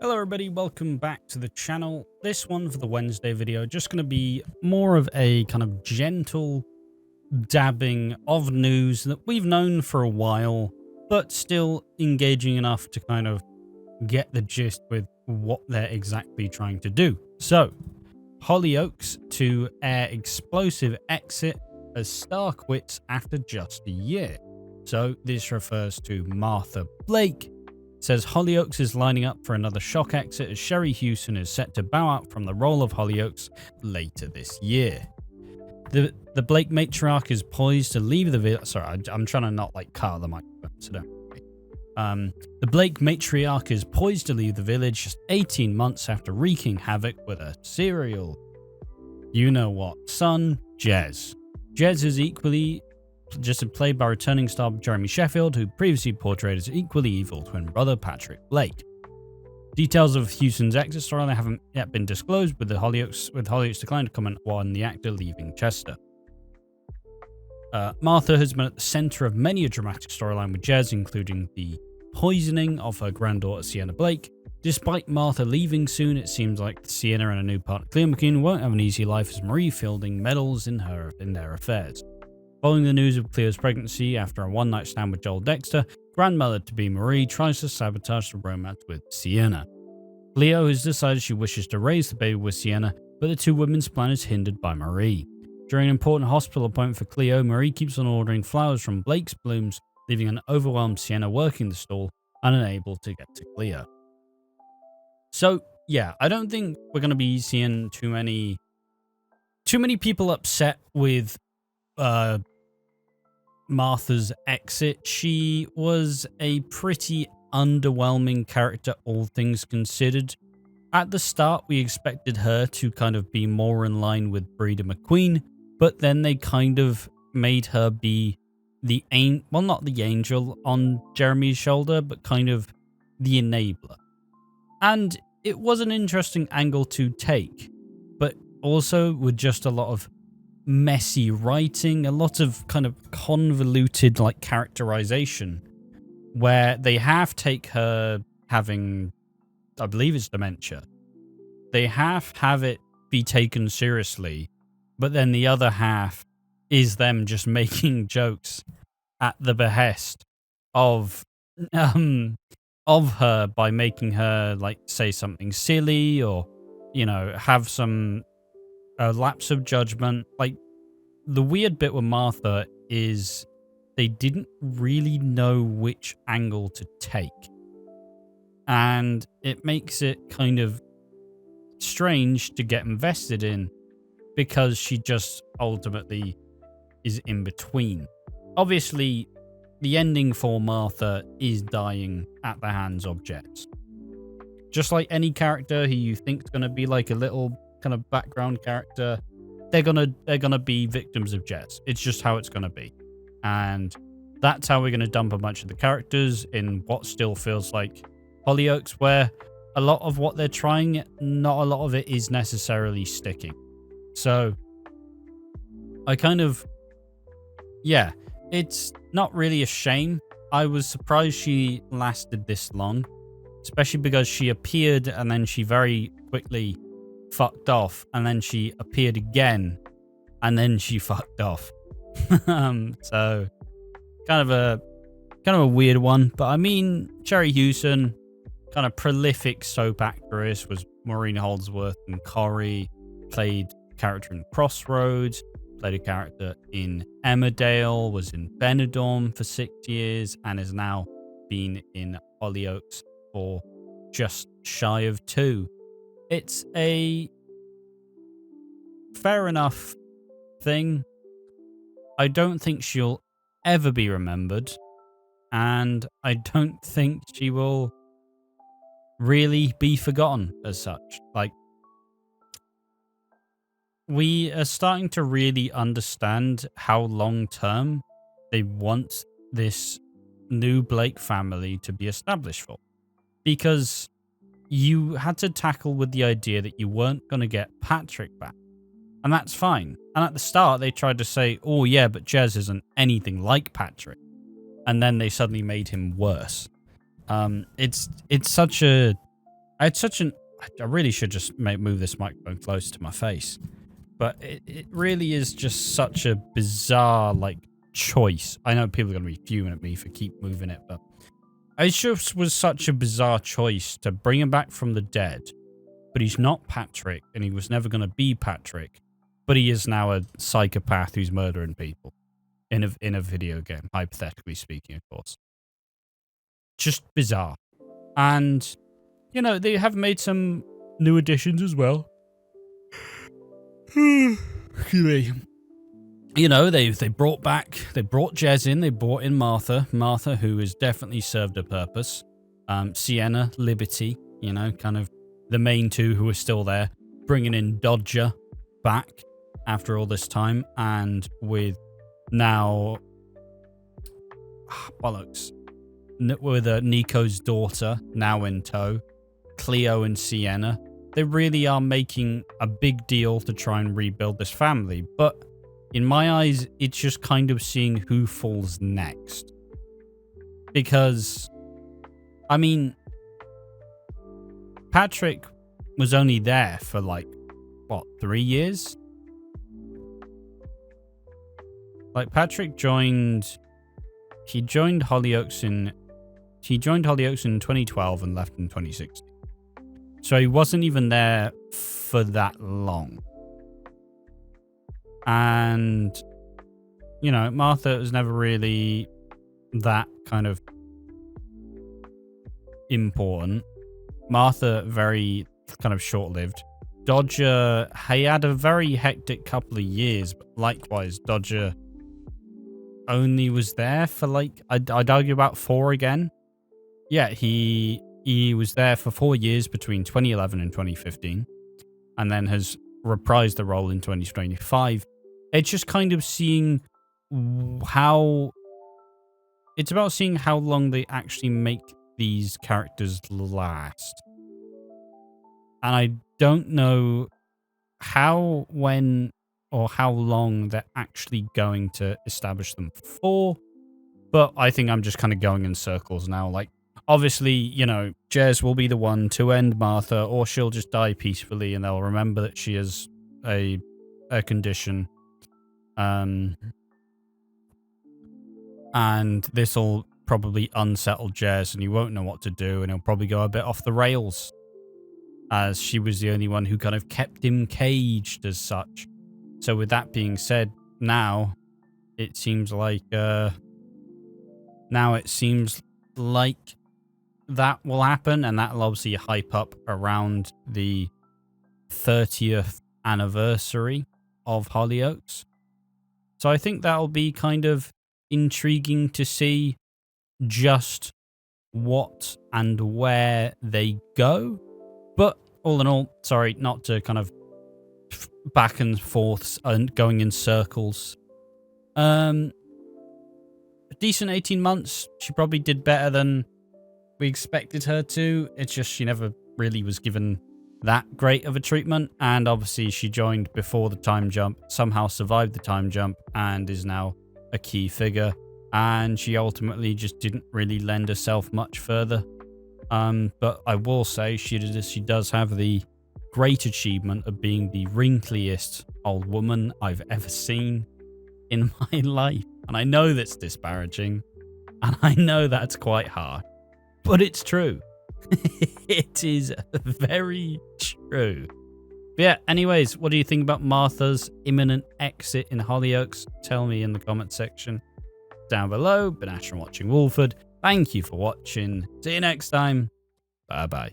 Hello everybody, welcome back to the channel. This one for the Wednesday video, just going to be more of a kind of gentle dabbing of news that we've known for a while, but still engaging enough to kind of get the gist with what they're exactly trying to do. So, Hollyoaks to air explosive exit as star quits after just a year. So this refers to Martha Blake. Says Hollyoaks is lining up for another shock exit as Sherry Hewson is set to bow out from the role of Hollyoaks later this year. The Blake Matriarch is poised to leave the village. Sorry, I'm trying to not like cut the microphone, so don't worry. The Blake Matriarch is poised to leave the village just 18 months after wreaking havoc with a serial you-know-what son, Jez. Jez is equally just played by returning star Jeremy Sheffield, who previously portrayed his equally evil twin brother Patrick Blake. Details of Hewson's exit storyline haven't yet been disclosed, with Hollyoaks declined to comment on the actor leaving Chester. Martha has been at the centre of many a dramatic storyline with Jez, including the poisoning of her granddaughter Sienna Blake. Despite Martha leaving soon, it seems like Sienna and her new partner Cleo McKean won't have an easy life as Marie Fielding meddles in their affairs. Following the news of Cleo's pregnancy after a one-night stand with Joel Dexter, grandmother-to-be Marie tries to sabotage the romance with Sienna. Cleo has decided she wishes to raise the baby with Sienna, but the two women's plan is hindered by Marie. During an important hospital appointment for Cleo, Marie keeps on ordering flowers from Blake's blooms, leaving an overwhelmed Sienna working the stall and unable to get to Cleo. So, yeah, I don't think we're going to be seeing too many people upset with Martha's exit. She was a pretty underwhelming character, all things considered. At the start, we expected her to kind of be more in line with Breda McQueen, but then they kind of made her be not the angel on Jeremy's shoulder, but kind of the enabler. And it was an interesting angle to take, but also with just a lot of messy writing, a lot of kind of convoluted like characterization, where they take her having, I believe it's dementia. They have it be taken seriously, but then the other half is them just making jokes at the behest of her by making her like say something silly or, you know, have some a lapse of judgment. Like, the weird bit with Martha is they didn't really know which angle to take. And it makes it kind of strange to get invested in, because she just ultimately is in between. Obviously, the ending for Martha is dying at the hands of Jez. Just like any character who you think is going to be like a little kind of background character, they're gonna be victims of Jez. It's just how it's gonna be, and that's how we're gonna dump a bunch of the characters in what still feels like Hollyoaks, where a lot of what they're trying, not a lot of it is necessarily sticking. So I kind of, yeah, it's not really a shame. I was surprised she lasted this long, especially because she appeared and then she very quickly fucked off, and then she appeared again and then she fucked off. So kind of a weird one. But I mean, Sherry Hewson, kind of prolific soap actress, was Maureen Holdsworth and Corrie, played a character in Crossroads, played a character in Emmerdale, was in Benidorm for 6 years, and has now been in Hollyoaks for just shy of 2. It's a fair enough thing. I don't think she'll ever be remembered, and I don't think she will really be forgotten as such. Like, we are starting to really understand how long-term they want this new Blake family to be established for. Because you had to tackle with the idea that you weren't going to get Patrick back. And that's fine. And at the start, they tried to say, oh yeah, but Jez isn't anything like Patrick. And then they suddenly made him worse. It's such a I had such an... I really should just move this microphone closer to my face. But it really is just such a bizarre, like, choice. I know people are going to be fuming at me for keep moving it, but it just was such a bizarre choice to bring him back from the dead. But he's not Patrick, and he was never going to be Patrick. But he is now a psychopath who's murdering people in a video game, hypothetically speaking, of course. Just bizarre. And, you know, they have made some new additions as well. You know, they brought Jez in, they brought in Martha, who has definitely served a purpose. Sienna, Liberty, you know, kind of the main two who are still there, bringing in Dodger back after all this time, and with now bollocks, with Nico's daughter now in tow, Cleo and Sienna. They really are making a big deal to try and rebuild this family, but in my eyes, it's just kind of seeing who falls next. Because, I mean, Patrick was only there for like, what, 3 years? Like, Patrick joined Hollyoaks in 2012 and left in 2016. So he wasn't even there for that long. And, you know, Martha was never really that kind of important. Martha, very kind of short-lived. Dodger, he had a very hectic couple of years, but likewise, Dodger only was there for like, I'd argue about 4 again. Yeah, he was there for 4 years between 2011 and 2015, and then has reprised the role in 2025. It's just kind of seeing how... It's about seeing how long they actually make these characters last. And I don't know how, when, or how long they're actually going to establish them for, but I think I'm just kind of going in circles now. Like, obviously, you know, Jez will be the one to end Martha, or she'll just die peacefully and they'll remember that she has a condition. And this will probably unsettle Jez and he won't know what to do and he'll probably go a bit off the rails, as she was the only one who kind of kept him caged as such. So with that being said, now it seems like that will happen, and that'll obviously hype up around the 30th anniversary of Hollyoaks. So I think that'll be kind of intriguing to see just what and where they go. But all in all, sorry, not to kind of back and forths and going in circles. A decent 18 months. She probably did better than we expected her to. It's just she never really was given that great of a treatment. And obviously she joined before the time jump, somehow survived the time jump, and is now a key figure. And she ultimately just didn't really lend herself much further. But I will say she does have the great achievement of being the wrinkliest old woman I've ever seen in my life. And I know that's disparaging, and I know that's quite hard, but it's true. It is very true. But yeah, anyways, what do you think about Martha's imminent exit in Hollyoaks? Tell me in the comment section down below. Been Watching Walford. Thank you for watching. See you next time. Bye bye.